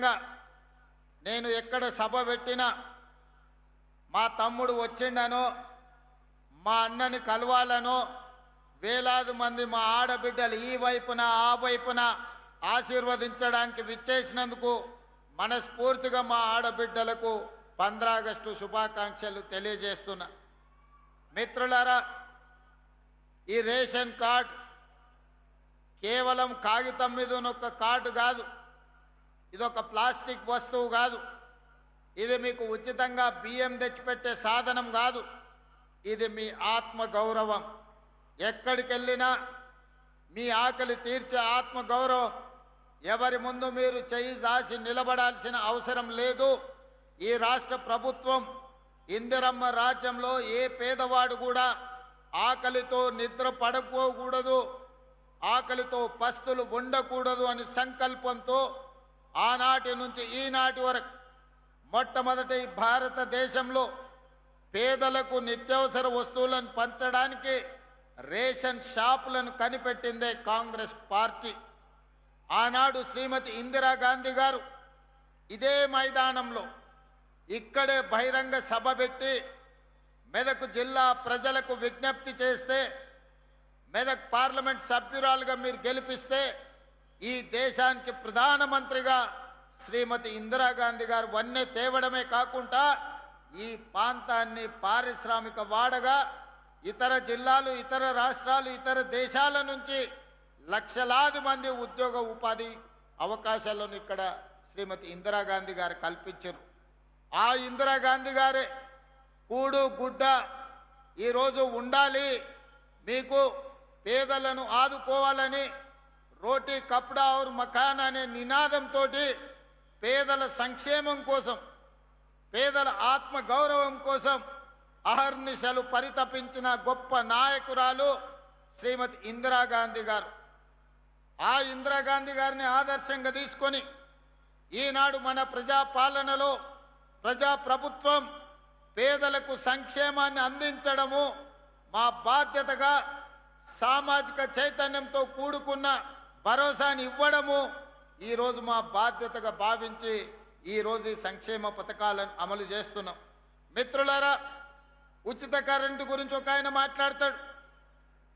విధంగా నేను ఎక్కడ సభ పెట్టినా మా తమ్ముడు వచ్చిండనో మా అన్నని కలవాలనో వేలాది మంది మా ఆడబిడ్డలు ఈ వైపున ఆ వైపున ఆశీర్వదించడానికి విచ్చేసినందుకు మనస్ఫూర్తిగా మా ఆడబిడ్డలకు 15 ఆగస్టు శుభాకాంక్షలు తెలియజేస్తున్నా. మిత్రులారా, ఈ రేషన్ కార్డు కేవలం కాగితం మీద ఉన్న కార్డు కాదు, ఇదొక ప్లాస్టిక్ వస్తువు కాదు, ఇది మీకు ఉచితంగా బియ్యం తెచ్చిపెట్టే సాధనం కాదు, ఇది మీ ఆత్మ గౌరవం. ఎక్కడికి వెళ్ళినా మీ ఆకలి తీర్చే ఆత్మ గౌరవం. ఎవరి ముందు మీరు చేయి దాసి నిలబడాల్సిన అవసరం లేదు. ఈ రాష్ట్ర ప్రభుత్వం ఇందిరమ్మ రాజ్యంలో ఏ పేదవాడు కూడా ఆకలితో నిద్ర పడకూడదు, ఆకలితో పస్తులు ఉండకూడదు అని సంకల్పంతో ఆనాటి నుంచి ఈనాటి వరకు మొట్టమొదటి భారతదేశంలో పేదలకు నిత్యావసర వస్తువులను పంచడానికి రేషన్ షాపులను కనిపెట్టిందే కాంగ్రెస్ పార్టీ. ఆనాడు శ్రీమతి ఇందిరాగాంధీ గారు ఇదే మైదానంలో ఇక్కడే బహిరంగ సభ పెట్టి మెదక్ జిల్లా ప్రజలకు విజ్ఞప్తి చేస్తే, మెదక్ పార్లమెంట్ సభ్యురాలుగా మీరు గెలిపిస్తే ఈ దేశానికి ప్రధానమంత్రిగా శ్రీమతి ఇందిరాగాంధీ గారు వన్నె తేవడమే కాకుండా ఈ ప్రాంతాన్ని పారిశ్రామిక వాడగా ఇతర జిల్లాలు, ఇతర రాష్ట్రాలు, ఇతర దేశాల నుంచి లక్షలాది మంది ఉద్యోగ ఉపాధి అవకాశాలను ఇక్కడ శ్రీమతి ఇందిరాగాంధీ గారు కల్పించారు. ఆ ఇందిరాగాంధీ గారే కూడు గుడ్డ ఈరోజు ఉండాలి, మీకు పేదలను ఆదుకోవాలని రోటీ కప్డా ఔర్ మకాన్ అనే నినాదంతో పేదల సంక్షేమం కోసం, పేదల ఆత్మ గౌరవం కోసం అహర్నిశలు పరితపించిన గొప్ప నాయకురాలు శ్రీమతి ఇందిరాగాంధీ గారు. ఆ ఇందిరాగాంధీ గారిని ఆదర్శంగా తీసుకొని ఈనాడు మన ప్రజాపాలనలో ప్రజాప్రభుత్వం పేదలకు సంక్షేమాన్ని అందించడము మా బాధ్యతగా, సామాజిక చైతన్యంతో కూడుకున్న భరోసాని ఇవ్వడము ఈరోజు మా బాధ్యతగా భావించి ఈరోజు ఈ సంక్షేమ పథకాలను అమలు చేస్తున్నాం. మిత్రులారా, ఉచిత కరెంటు గురించి ఒక ఆయన మాట్లాడతాడు,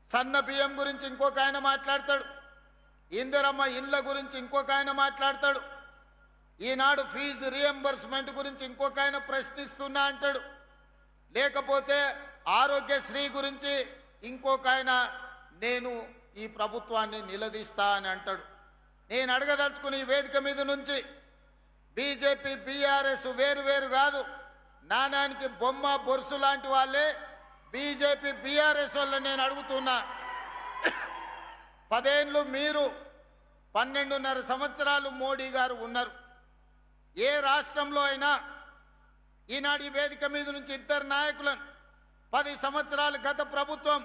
సన్న బియ్యం గురించి ఇంకొక ఆయన మాట్లాడతాడు, ఇందిరమ్మ ఇండ్ల గురించి ఇంకొక ఆయన మాట్లాడతాడు, ఈనాడు ఫీజు రియంబర్స్మెంట్ గురించి ఇంకొక ఆయన ప్రశ్నిస్తున్నా అంటాడు, లేకపోతే ఆరోగ్యశ్రీ గురించి ఇంకొక ఆయన నేను ఈ ప్రభుత్వాన్ని నిలదీస్తా అని అంటాడు. నేను అడగదలుచుకుని ఈ వేదిక మీద నుంచి బీజేపీ బీఆర్ఎస్ వేరు వేరు కాదు, నాణానికి బొమ్మ బొరుసు లాంటి వాళ్ళే బీజేపీ బీఆర్ఎస్ వాళ్ళని నేను అడుగుతున్నా. 10 ఏళ్ళు మీరు, 12.5 సంవత్సరాలు మోడీ గారు ఉన్నారు. ఏ రాష్ట్రంలో అయినా ఈనాడు ఈ వేదిక మీద నుంచి ఇద్దరు నాయకులను 10 సంవత్సరాలు గత ప్రభుత్వం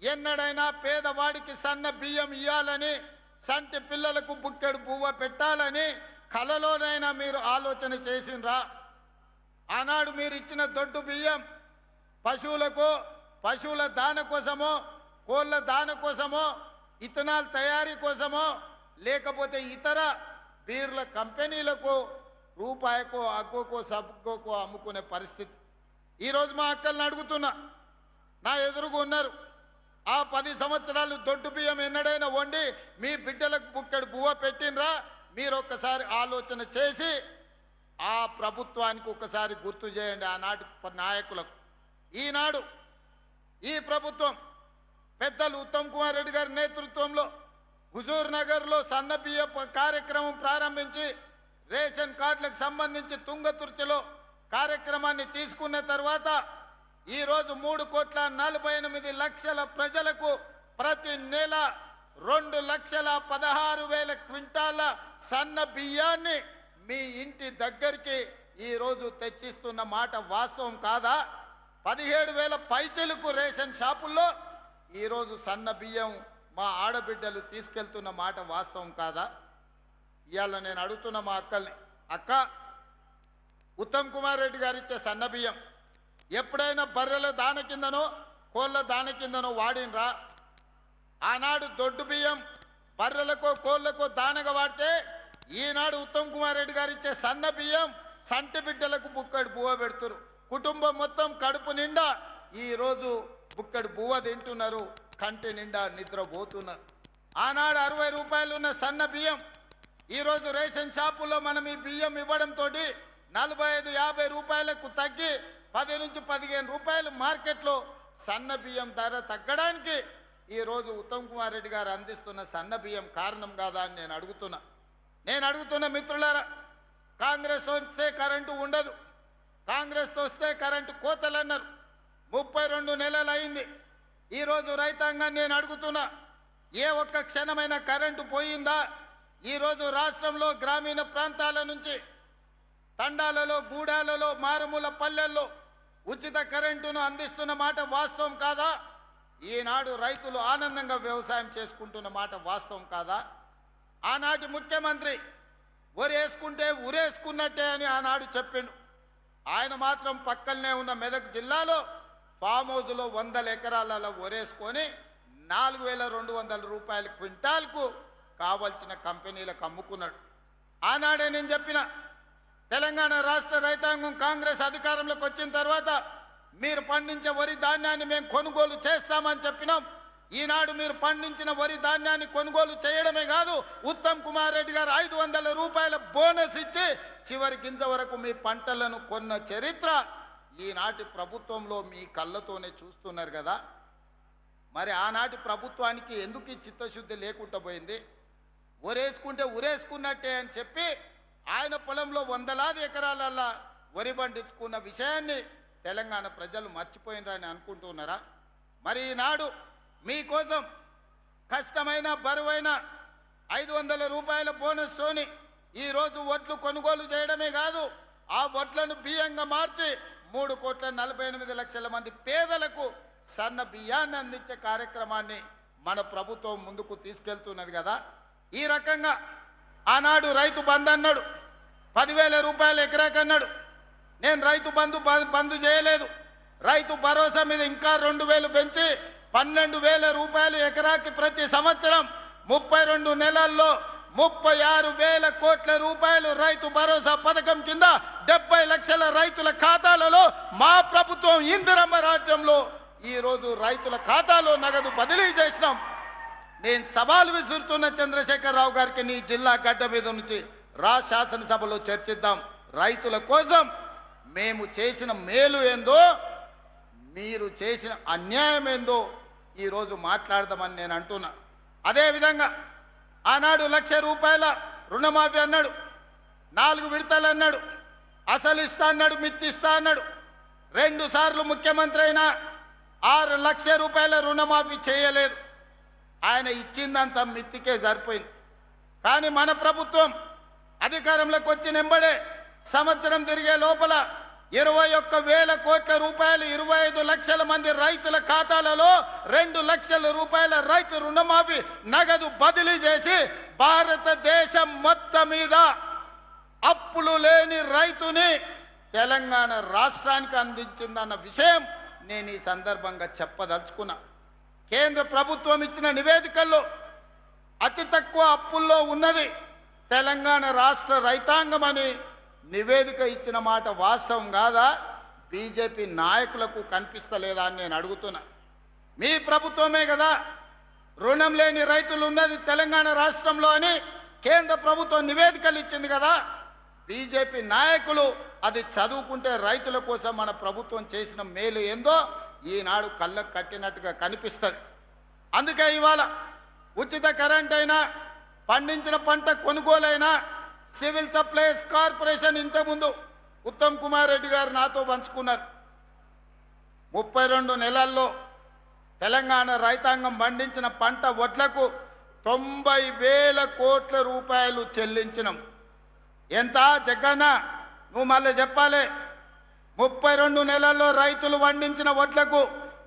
ఎన్నడైనా పేదవాడికి సన్న బియ్యం ఇవ్వాలని, సంటి పిల్లలకు బుక్కెడు పువ్వ పెట్టాలని కలలోనైనా మీరు ఆలోచన చేసిండ్రా? ఆనాడు మీరు ఇచ్చిన దొడ్డు బియ్యం పశువులకు, పశువుల దాన కోసమో, కోళ్ళ దాన కోసమో, ఇథనాల్ తయారీ కోసమో, లేకపోతే ఇతర బీర్ల కంపెనీలకు రూపాయకో అగ్గోకో సబ్బుకో అమ్ముకునే పరిస్థితి. ఈరోజు మా అక్కల్ని అడుగుతున్నా, నా ఎదురుగా ఉన్నారు, ఆ 10 సంవత్సరాలు దొడ్డు బియ్యం ఎన్నడైనా వండి మీ బిడ్డలకు బుక్కెడు పువ్వ పెట్టినరా? మీరు ఒక్కసారి ఆలోచన చేసి ఆ ప్రభుత్వానికి ఒకసారి గుర్తు చేయండి, ఆనాటి నాయకులకు. ఈనాడు ఈ ప్రభుత్వం పెద్దలు ఉత్తమ్ కుమార్ రెడ్డి గారి నేతృత్వంలో హుజూర్ నగర్లో సన్న బియ్య కార్యక్రమం ప్రారంభించి రేషన్ కార్డులకు సంబంధించి తుంగతుర్తిలో కార్యక్రమాన్ని తీసుకున్న తర్వాత ఈరోజు 3,48,00,000 ప్రజలకు ప్రతి నెల 2,16,000 క్వింటాల సన్న బియ్యాన్ని మీ ఇంటి దగ్గరికి ఈరోజు తెచ్చిస్తున్న మాట వాస్తవం కాదా? 17,000 పైచలకు రేషన్ షాపుల్లో ఈరోజు సన్న బియ్యం మా ఆడబిడ్డలు తీసుకెళ్తున్న మాట వాస్తవం కాదా? ఇవాళ నేను అడుగుతున్న మా అక్కల్ని, అక్క, ఉత్తమ్ కుమార్ రెడ్డి గారు ఇచ్చే సన్న బియ్యం ఎప్పుడైనా బర్రెల దాన కిందనో కోళ్ళ దాన కిందనో వాడినరా? ఆనాడు దొడ్డు బియ్యం బర్రెలకో కోళ్ళకో దానగా వాడితే ఈనాడు ఉత్తమ్ కుమార్ రెడ్డి గారు ఇచ్చే సన్న బియ్యం సంటి బిడ్డలకు బుక్కడి బువ్వ పెడుతున్నారు. కుటుంబం మొత్తం కడుపు నిండా ఈరోజు బుక్కడి బువ్వ తింటున్నారు, కంటి నిండా నిద్రపోతున్నారు. ఆనాడు 60 రూపాయలు ఉన్న సన్న బియ్యం ఈరోజు రేషన్ షాపుల్లో మనం ఈ బియ్యం ఇవ్వడంతో 45-50 రూపాయలకు తగ్గి 10 నుంచి 15 రూపాయలు మార్కెట్లో సన్న బియ్యం ధర తగ్గడానికి ఈరోజు ఉత్తమ్ కుమార్ రెడ్డి గారు అందిస్తున్న సన్న బియ్యం కారణం కాదా అని నేను అడుగుతున్న మిత్రులారా, కాంగ్రెస్ వస్తే కరెంటు ఉండదు, కాంగ్రెస్తో వస్తే కరెంటు కోతలు అన్నారు. 32 నెలలు అయింది. ఈరోజు రైతాంగాన్ని నేను అడుగుతున్నా, ఏ ఒక్క క్షణమైన కరెంటు పోయిందా? ఈరోజు రాష్ట్రంలో గ్రామీణ ప్రాంతాల నుంచి తండాలలో, గూడాలలో, మారుమూల పల్లెల్లో ఉచిత కరెంటును అందిస్తున్న మాట వాస్తవం కాదా? ఈనాడు రైతులు ఆనందంగా వ్యవసాయం చేసుకుంటున్న మాట వాస్తవం కాదా? ఆనాటి ముఖ్యమంత్రి ఒరేసుకుంటే ఉరేసుకున్నట్టే అని ఆనాడు చెప్పిండు. ఆయన మాత్రం పక్కనే ఉన్న మెదక్ జిల్లాలో ఫామ్ హౌస్లో 100 ఎకరాలలో ఒరేసుకొని 4200 రూపాయల క్వింటాల్కు కావలసిన కంపెనీలకు అమ్ముకున్నాడు. ఆనాడే నేను చెప్పిన, తెలంగాణ రాష్ట్ర రైతాంగం కాంగ్రెస్ అధికారంలోకి వచ్చిన తర్వాత మీరు పండించే వరి ధాన్యాన్ని మేము కొనుగోలు చేస్తామని చెప్పినాం. ఈనాడు మీరు పండించిన వరి ధాన్యాన్ని కొనుగోలు చేయడమే కాదు, ఉత్తమ్ కుమార్ రెడ్డి గారు 500 రూపాయల బోనస్ ఇచ్చి చివరి గింజ వరకు మీ పంటలను కొన్న చరిత్ర ఈనాటి ప్రభుత్వంలో మీ కళ్ళతోనే చూస్తున్నారు కదా. మరి ఆనాటి ప్రభుత్వానికి ఎందుకు ఈ చిత్తశుద్ధి లేకుండా పోయింది? ఒరేసుకుంటే ఉరేసుకున్నట్టే అని చెప్పి ఆయన పొలంలో 100లాది ఎకరాలల్లా వరి పండించుకున్న విషయాన్ని తెలంగాణ ప్రజలు మర్చిపోయినారని అనుకుంటున్నారా? మరి ఈనాడు మీకోసం కష్టమైన బరువైన 500 రూపాయల బోనస్తోని ఈరోజు వడ్లు కొనుగోలు చేయడమే కాదు, ఆ వడ్లను బియ్యంగా మార్చి 3,48,00,000 మంది పేదలకు సన్న బియ్యాన్ని అందించే కార్యక్రమాన్ని మన ప్రభుత్వం ముందుకు తీసుకెళ్తున్నది కదా. ఈ రకంగా ఆనాడు రైతు బంధు అన్నాడు, 10,000 రూపాయలు ఎకరాకన్నాడు. నేను రైతు బంధు చేయలేదు, రైతు భరోసా మీద ఇంకా 2,000 పెంచి 12,000 రూపాయలు ఎకరాకి ప్రతి సంవత్సరం 32 నెలల్లో 36,000 కోట్ల రూపాయలు రైతు భరోసా పథకం కింద 70 లక్షల రైతుల ఖాతాలలో మా ప్రభుత్వం ఇందిరమ్మ రాజ్యంలో ఈరోజు రైతుల ఖాతాలో నగదు బదిలీ చేసినాం. నేను సవాల్ విసురుతున్న చంద్రశేఖరరావు గారికి, నీ జిల్లా గడ్డ మీద నుంచి రా, శాసనసభలో చర్చిద్దాం. రైతుల కోసం మేము చేసిన మేలు ఏందో, మీరు చేసిన అన్యాయం ఏందో ఈరోజు మాట్లాడదామని నేను అంటున్నా. అదేవిధంగా ఆనాడు 1,00,000 రూపాయల రుణమాఫీ అన్నాడు, 4 విడతలు అన్నాడు, అసలు ఇస్తా అన్నాడు, మిత్తి ఇస్తా అన్నాడు. 2 సార్లు ముఖ్యమంత్రి అయినా 6 లక్షల రూపాయల రుణమాఫీ చేయలేదు. ఆయన ఇచ్చిందంతా మిత్తికే సరిపోయింది. కానీ మన ప్రభుత్వం అధికారంలోకి వచ్చిన వెంబడే సంవత్సరం తిరిగే లోపల 21,000 కోట్ల రూపాయలు 25 లక్షల మంది రైతుల ఖాతాలలో 2 లక్షల రూపాయల రైతు రుణమాఫీ నగదు బదిలీ చేసి భారతదేశం మొత్తం మీద అప్పులు లేని రైతుని తెలంగాణ రాష్ట్రానికి అందించిందన్న విషయం నేను ఈ సందర్భంగా చెప్పదలుచుకున్నా. కేంద్ర ప్రభుత్వం ఇచ్చిన నివేదికల్లో అతి తక్కువ అప్పుల్లో ఉన్నది తెలంగాణ రాష్ట్ర రైతాంగం అని నివేదిక ఇచ్చిన మాట వాస్తవం కాదా? బీజేపీ నాయకులకు కనిపిస్తలేదా అని నేను అడుగుతున్నా. మీ ప్రభుత్వమే కదా రుణం లేని రైతులు ఉన్నది తెలంగాణ రాష్ట్రంలో అని కేంద్ర ప్రభుత్వం నివేదికలు ఇచ్చింది కదా. బీజేపీ నాయకులు అది చదువుకుంటే రైతుల కోసం మన ప్రభుత్వం చేసిన మేలు ఏందో ఈనాడు కళ్ళకు కట్టినట్టుగా కనిపిస్తుంది. అందుకే ఇవాళ ఉచిత కరెంట్ అయినా, పండించిన పంట కొనుగోలైనా, సివిల్ సప్లైస్ కార్పొరేషన్ ఇంతకుముందు ఉత్తమ్ కుమార్ రెడ్డి గారు నాతో పంచుకున్నారు. 32 నెలల్లో తెలంగాణ రైతాంగం పండించిన పంట వడ్లకు 90,000 కోట్ల రూపాయలు చెల్లించినాం. ఎంత జగన్న, నువ్వు మళ్ళీ చెప్పాలి. 32 నెలల్లో రైతులు పండించిన వడ్లకు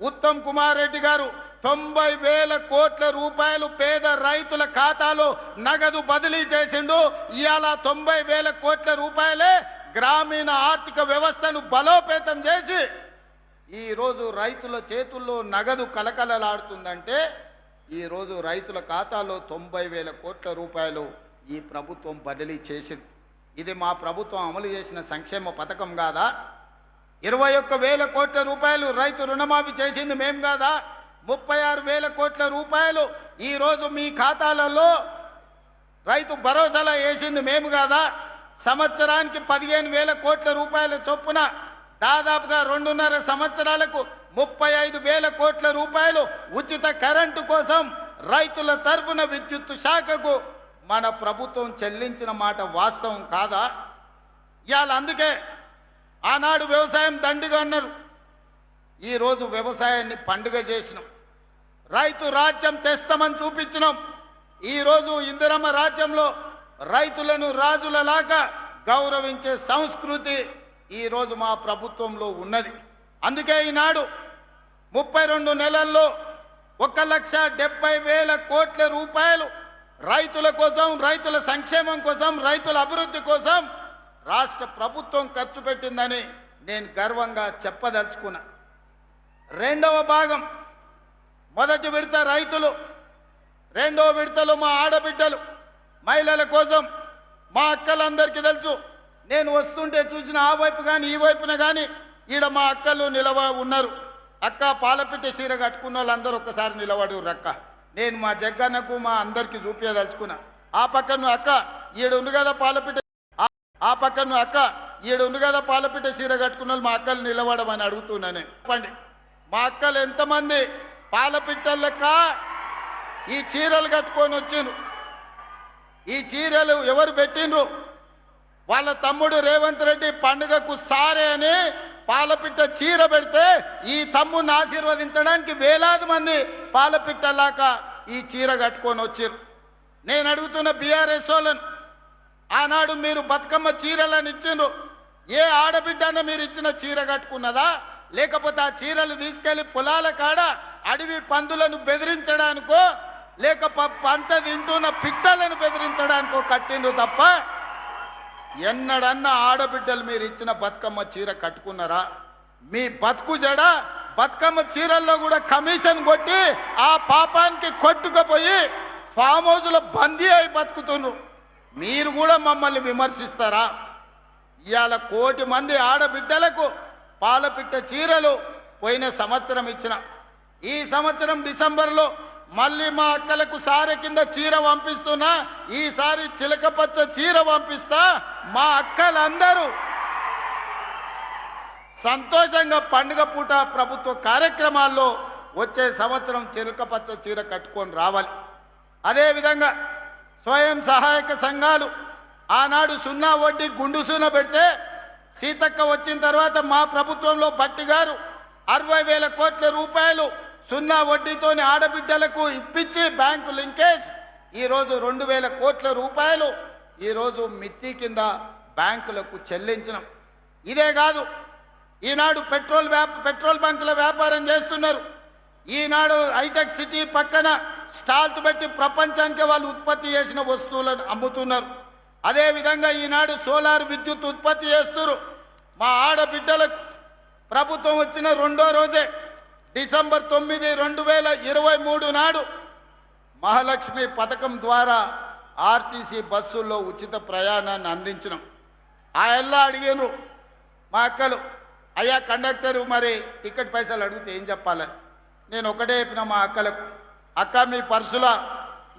ఉత్తమ్ కుమార్ రెడ్డి గారు 90,000 కోట్ల రూపాయలు పేద రైతుల ఖాతాలో నగదు బదిలీ చేసిండు. ఇవాళ 90,000 కోట్ల రూపాయలే గ్రామీణ ఆర్థిక వ్యవస్థను బలోపేతం చేసి ఈరోజు రైతుల చేతుల్లో నగదు కలకలలాడుతుందంటే ఈరోజు రైతుల ఖాతాలో 90,000 కోట్ల రూపాయలు ఈ ప్రభుత్వం బదిలీ చేసింది. ఇది మా ప్రభుత్వం అమలు చేసిన సంక్షేమ పథకం కాదా? 21,000 కోట్ల రూపాయలు రైతు రుణమాఫీ చేసింది మేం కాదా? 36,000 కోట్ల రూపాయలు ఈరోజు మీ ఖాతాలలో రైతు భరోసాలో వేసింది మేము కాదా? సంవత్సరానికి 15,000 కోట్ల రూపాయల చొప్పున దాదాపుగా 2.5 సంవత్సరాలకు 35,000 కోట్ల రూపాయలు ఉచిత కరెంటు కోసం రైతుల తరఫున విద్యుత్ శాఖకు మన ప్రభుత్వం చెల్లించిన మాట వాస్తవం కాదా? ఇవాళ అందుకే ఆనాడు వ్యవసాయం దండిగా అన్నారు, ఈరోజు వ్యవసాయాన్ని పండుగ చేసినాం. రైతు రాజ్యం తెస్తామని చూపించినాం. ఈరోజు ఇందిరమ్మ రాజ్యంలో రైతులను రాజులలాగా గౌరవించే సంస్కృతి ఈరోజు మా ప్రభుత్వంలో ఉన్నది. అందుకే ఈనాడు 32 నెలల్లో 1,70,000 కోట్ల రూపాయలు రైతుల కోసం, రైతుల సంక్షేమం కోసం, రైతుల అభివృద్ధి కోసం రాష్ట్ర ప్రభుత్వం ఖర్చు పెట్టిందని నేను గర్వంగా చెప్పదలుచుకున్నా. రెండవ భాగం, మొదటి విడత రైతులు, రెండవ విడతలో మా ఆడబిడ్డలు, మహిళల కోసం మా అక్కలందరికీ తెలుసు. నేను వస్తుంటే చూసిన ఆ వైపు కానీ ఈ వైపున కానీ ఈడ మా అక్కలు ఉన్నారు. అక్క పాలపిట్ట చీర కట్టుకున్న వాళ్ళందరూ ఒక్కసారి నిలబడు రక్క. నేను మా జగ్గన్నకు మా అందరికీ చూపించదలుచుకున్నా. ఆ పక్కన అక్క ఈడ ఉంది కదా పాలపిట్ట, ఆ పక్కన అక్క ఈడ ఉంది కదా పాలపిట్ట చీర కట్టుకున్న వాళ్ళు మా అక్కలు నిలబడమని అడుగుతున్నాను. చెప్పండి, మా అక్కలు ఎంతమంది పాలపిట్టలక ఈ చీరలు కట్టుకొని వచ్చిండ్రు? ఈ చీరలు ఎవరు పెట్టిండ్రు? వాళ్ళ తమ్ముడు రేవంత్ రెడ్డి పండుగకు సారే అని పాలపిట్ట చీర పెడితే ఈ తమ్ముడిని ఆశీర్వదించడానికి వేలాది మంది పాలపిట్టలాక ఈ చీర కట్టుకొని వచ్చారు. నేను అడుగుతున్న బీఆర్ఎస్ వాళ్ళను, ఆనాడు మీరు బతుకమ్మ చీరలను ఇచ్చిండ్రు, ఏ ఆడబిడ్డను మీరు ఇచ్చిన చీర కట్టుకున్నదా? లేకపోతే ఆ చీరలు తీసుకెళ్లి పొలాల కాడ అడవి పందులను బెదిరించడానికో, లేక పంట తింటున్న పిట్టలను బెదిరించడానికో కట్టిండ్రు తప్ప ఎన్నడన్నా ఆడబిడ్డలు మీరు ఇచ్చిన బతుకమ్మ చీర కట్టుకున్నారా? మీ బతుకు జడ బతుకమ్మ చీరల్లో కూడా కమిషన్ కొట్టి ఆ పాపానికి కొట్టుకుపోయి ఫామ్ హౌస్లో బందీ అయి బతుకుతున్నారు. మీరు కూడా మమ్మల్ని విమర్శిస్తారా? ఇవాళ 1 కోటి మంది ఆడబిడ్డలకు పాలపిట్ట చీరలు పోయిన సంవత్సరం ఇచ్చిన, ఈ సంవత్సరం డిసెంబర్లో మళ్ళీ మా అక్కలకు సారె కింద చీర పంపిస్తున్నా. ఈసారి చిలకపచ్చ చీర పంపిస్తా. మా అక్కలందరూ సంతోషంగా పండుగ పూట ప్రభుత్వ కార్యక్రమాల్లో వచ్చే సంవత్సరం చిలకపచ్చ చీర కట్టుకొని రావాలి. అదేవిధంగా స్వయం సహాయక సంఘాలు ఆనాడు 0 వడ్డీ గుండు సూన పెడితే సీతక్క వచ్చిన తర్వాత మా ప్రభుత్వంలో బట్టి గారు 60,000 కోట్ల రూపాయలు 0 వడ్డీతోని ఆడబిడ్డలకు ఇప్పించి బ్యాంకు లింకేజ్ ఈరోజు 2,000 కోట్ల రూపాయలు ఈరోజు మిత్తి కింద బ్యాంకులకు చెల్లించడం. ఇదే కాదు, ఈనాడు పెట్రోల్ బంకుల వ్యాపారం చేస్తున్నారు. ఈనాడు హైటెక్ సిటీ పక్కన స్టాల్స్ పెట్టి ప్రపంచానికి వాళ్ళు ఉత్పత్తి చేసిన వస్తువులను అమ్ముతున్నారు. అదేవిధంగా ఈనాడు సోలార్ విద్యుత్ ఉత్పత్తి చేస్తున్నారు. మా ఆడబిడ్డలకు ప్రభుత్వం వచ్చిన 2వ రోజే డిసెంబర్ 9, 2023 నాడు మహాలక్ష్మి పథకం ద్వారా ఆర్టీసీ బస్సుల్లో ఉచిత ప్రయాణాన్ని అందించినాం. ఆ ఎల్లా అడిగాను మా అక్కలు, అయ్యా కండక్టరు మరి టికెట్ పైసలు అడిగితే ఏం చెప్పాలని. నేను ఒకటే చెప్పిన మా అక్కలకు, అక్క మీ పర్సులో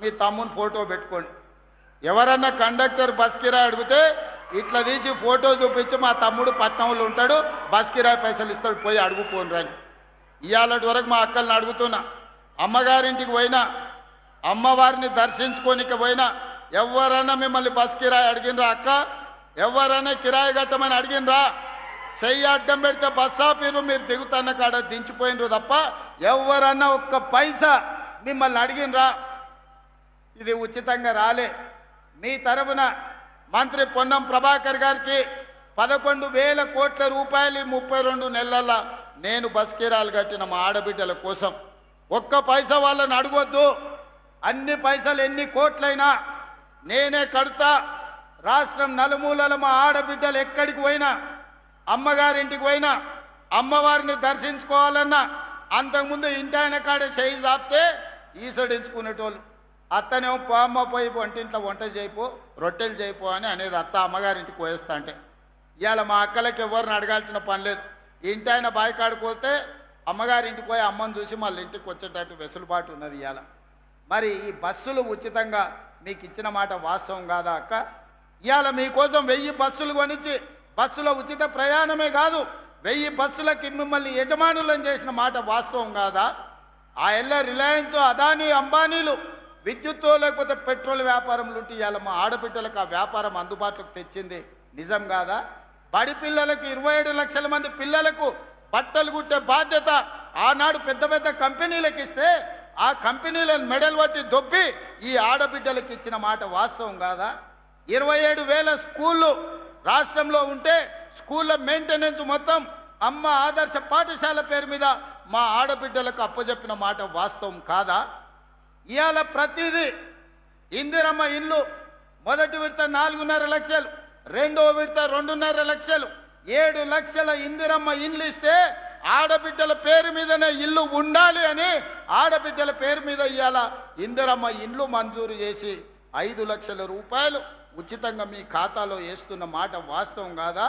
మీ తమ్ముని ఫోటో పెట్టుకోండి. ఎవరన్నా కండక్టర్ బస్ కిరాయి అడిగితే ఇట్లా తీసి ఫోటో చూపించి మా తమ్ముడు పట్నంలో ఉంటాడు, బస్ కిరాయి పైసలు ఇస్తాడు, పోయి అడుగుపోను రాని. ఇవాళటి వరకు మా అక్కల్ని అడుగుతున్నా, అమ్మగారింటికి పోయినా, అమ్మవారిని దర్శించుకోనికి పోయినా ఎవరన్నా మిమ్మల్ని బస్ కిరాయి అడిగినరా? అక్క ఎవరైనా కిరాయి కట్టమని అడిగినరా? చెయ్యి అడ్డం పెడితే బస్ ఆపీరు, మీరు దిగుతున్న కాడ దించిపోయినరు తప్ప ఎవరన్నా ఒక్క పైసా మిమ్మల్ని అడిగినరా? ఇది ఉచితంగా రాలే. మీ తరఫున మంత్రి పొన్నం ప్రభాకర్ గారికి 11,000 కోట్ల రూపాయలు 32 నెలల నేను బస్ కిరాయిలు కట్టిన మా ఆడబిడ్డల కోసం. ఒక్క పైసా వాళ్ళని అడగొద్దు. అన్ని పైసలు ఎన్ని కోట్లైనా నేనే కడతా. రాష్ట్రం నలుమూలల మా ఆడబిడ్డలు ఎక్కడికి పోయినా, అమ్మగారింటికి పోయినా, అమ్మవారిని దర్శించుకోవాలన్నా అంతకుముందు ఇంటి ఆయన కాడ చేయి చాపితే ఈసడించుకునేటోళ్ళు. అత్తనేమో పోమ్మ పోయి వంటింట్లో వంట చేయిపో, రొట్టెలు చేయిపో అని అనేది అత్త అమ్మగారింటికి పోయేస్తా అంటే. ఇవాళ మా అక్కలకి ఎవరిని అడగాల్సిన పని లేదు. ఇంటి ఆయన బాయికాడికి పోతే అమ్మగారింటికి పోయి అమ్మని చూసి మళ్ళీ ఇంటికి వచ్చేటట్టు వెసులుబాటు ఉన్నది ఇవాళ. మరి ఈ బస్సులు ఉచితంగా మీకు ఇచ్చిన మాట వాస్తవం కాదా అక్క? ఇవాళ మీకోసం 1000 బస్సులు కొనిచ్చి బస్సులో ఉచిత ప్రయాణమే కాదు 1000 బస్సులకి మిమ్మల్ని యజమానులను చేసిన మాట వాస్తవం కాదా? ఆ ఎల్ల రిలయన్స్, అదానీ, అంబానీలు విద్యుత్తో లేకపోతే పెట్రోల్ వ్యాపారంలో ఉంటే ఇవాళ మా ఆడబిడ్డలకు ఆ వ్యాపారం అందుబాటులోకి తెచ్చింది నిజం కాదా? బడి పిల్లలకు 27 లక్షల మంది పిల్లలకు బట్టలు కుట్టే బాధ్యత ఆనాడు పెద్ద పెద్ద కంపెనీలకు ఇస్తే ఆ కంపెనీలను మెడల్ పట్టి దొబ్బి ఈ ఆడబిడ్డలకు ఇచ్చిన మాట వాస్తవం కాదా? 27,000 స్కూళ్ళు రాష్ట్రంలో ఉంటే స్కూళ్ళ మెయింటెనెన్స్ మొత్తం అమ్మ ఆదర్శ పాఠశాల పేరు మీద మా ఆడబిడ్డలకు అప్పచెప్పిన మాట వాస్తవం కాదా? ఇవాళ ప్రతిదీ ఇందిరమ్మ ఇల్లు మొదటి విడత 4.5 లక్షలు, రెండో విడత 2.5 లక్షలు, 7 లక్షల ఇందిరమ్మ ఇల్లు ఇస్తే ఆడబిడ్డల పేరు మీదనే ఇల్లు ఉండాలి అని ఆడబిడ్డల పేరు మీద ఇవాళ ఇందిరమ్మ ఇల్లు మంజూరు చేసి 5 లక్షల రూపాయలు ఉచితంగా మీ ఖాతాలో వేస్తున్న మాట వాస్తవం కాదా?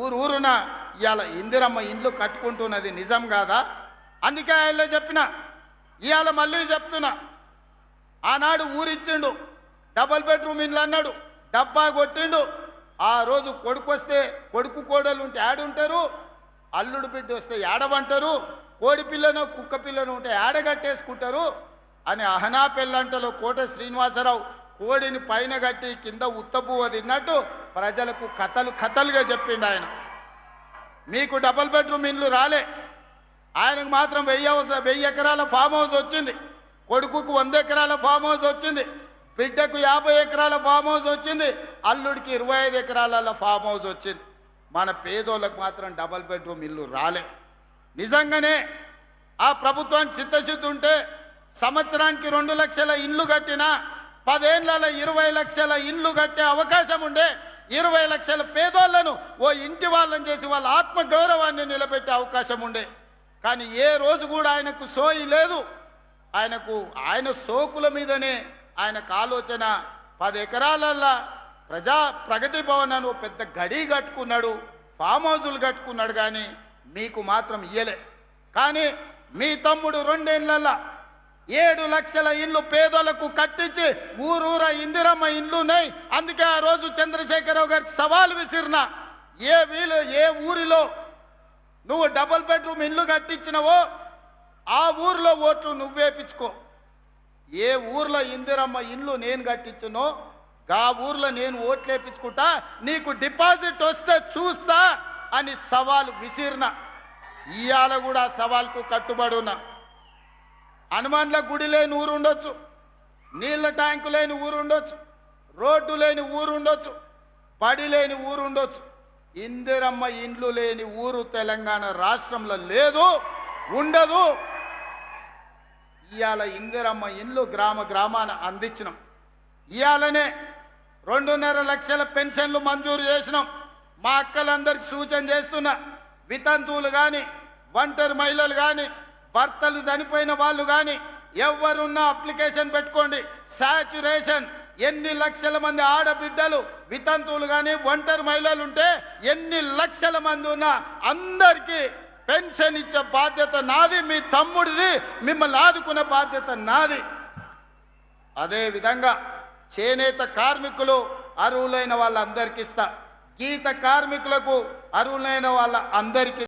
ఊరున ఇవాళ ఇందిరమ్మ ఇండ్లు కట్టుకుంటున్నది నిజం కాదా? అందుకే ఆయన చెప్పిన, ఇవాళ మళ్ళీ చెప్తున్నా, ఆనాడు ఊరిచ్చిండు, డబల్ బెడ్రూమ్ ఇండ్లు అన్నాడు, డబ్బా కొట్టిండు. ఆ రోజు కొడుకు వస్తే కొడుకు కోడలు ఉంటే ఆడుంటారు, అల్లుడు బిడ్డ వస్తే ఏడవంటారు, కోడి పిల్లను కుక్క పిల్లను ఉంటే ఏడగట్టేసుకుంటారు అని అహనా పెళ్ళంటలో కోట శ్రీనివాసరావు కోడిని పైన కట్టి కింద ఉత్తపువ్వ తిన్నట్టు ప్రజలకు కథలుగా చెప్పిండు ఆయన. మీకు డబల్ బెడ్రూమ్ ఇండ్లు రాలే, ఆయనకు మాత్రం 1000 ఎకరాల ఫామ్ హౌస్ వచ్చింది, కొడుకుకు 100 ఎకరాల ఫామ్ హౌస్ వచ్చింది, బిడ్డకు 50 ఎకరాల ఫామ్ హౌస్ వచ్చింది, అల్లుడికి 25 ఎకరాల ఫామ్ హౌస్ వచ్చింది. మన పేదోళ్ళకు మాత్రం డబల్ బెడ్రూమ్ ఇల్లు రాలే. నిజంగానే ఆ ప్రభుత్వానికి చిత్తశుద్ధి ఉంటే సంవత్సరానికి 2 లక్షల ఇండ్లు కట్టినా 10 ఏళ్లలో 20 లక్షల ఇండ్లు కట్టే అవకాశం ఉండే, 20 లక్షల పేదోళ్లను ఓ ఇంటి వాళ్ళని చేసి వాళ్ళ ఆత్మగౌరవాన్ని నిలబెట్టే అవకాశం ఉండే. కానీ ఏ రోజు కూడా ఆయనకు సోయి లేదు. ఆయన సోకుల మీదనే ఆయనకు ఆలోచన. 10 ఎకరాలల్లా ప్రగతి భవన్ అని పెద్ద గడి కట్టుకున్నాడు, ఫామ్ హౌజులు కట్టుకున్నాడు, కానీ మీకు మాత్రం ఇయ్యలే. కానీ మీ తమ్ముడు 2 ఏళ్లల్లా 7 లక్షల ఇండ్లు పేదలకు కట్టించి ఊరూర ఇందిరమ్మ ఇండ్లు ఉన్నాయి. అందుకే ఆ రోజు చంద్రశేఖరరావు గారికి సవాల్ విసిరిన, ఏ ఊరిలో నువ్వు డబుల్ బెడ్రూమ్ ఇండ్లు కట్టించినవో ఆ ఊర్లో ఓట్లు నువ్వేపించుకో, ఏ ఊర్లో ఇందిరమ్మ ఇండ్లు నేను కట్టించునో ఆ ఊర్లో నేను ఓట్లు వేయించుకుంటా, నీకు డిపాజిట్ వస్తే చూస్తా అని సవాల్ విసిరిన. ఇవాళ కూడా సవాల్కు కట్టుబడి ఉన్నా. హనుమాన్ల గుడి లేని ఊరు ఉండొచ్చు, నీళ్ళ ట్యాంకు లేని ఊరు ఉండొచ్చు, రోడ్డు లేని ఊరు ఉండొచ్చు, బడి లేని ఊరు ఉండొచ్చు, ఇందిరమ్మ ఇండ్లు లేని ఊరు తెలంగాణ రాష్ట్రంలో లేదు, ఉండదు. ఇవాళ ఇందిరమ్మ ఇండ్లు గ్రామాన అందించినాం. ఇవాళనే 2.5 లక్షల పెన్షన్లు మంజూరు చేసినాం. మా అక్కలందరికీ సూచన చేస్తున్నా, వితంతువులు కానీ, ఒంటరి మహిళలు కానీ, భర్తలు చనిపోయిన వాళ్ళు కానీ ఎవరున్నా అప్లికేషన్ పెట్టుకోండి. సాచ్యురేషన్ ఎన్ని లక్షల మంది ఆడబిడ్డలు వితంతువులు కానీ ఒంటరి మహిళలు ఉంటే ఎన్ని లక్షల మంది ఉన్నా అందరికీ పెన్షన్ ఇచ్చే బాధ్యత నాది, మీ తమ్ముడిది, మిమ్మల్ని ఆదుకునే బాధ్యత నాది. అదేవిధంగా చేనేత కార్మికులు అర్హులైన వాళ్ళందరికీ ఇస్తా, గీత కార్మికులకు అర్హులైన వాళ్ళ అందరికీ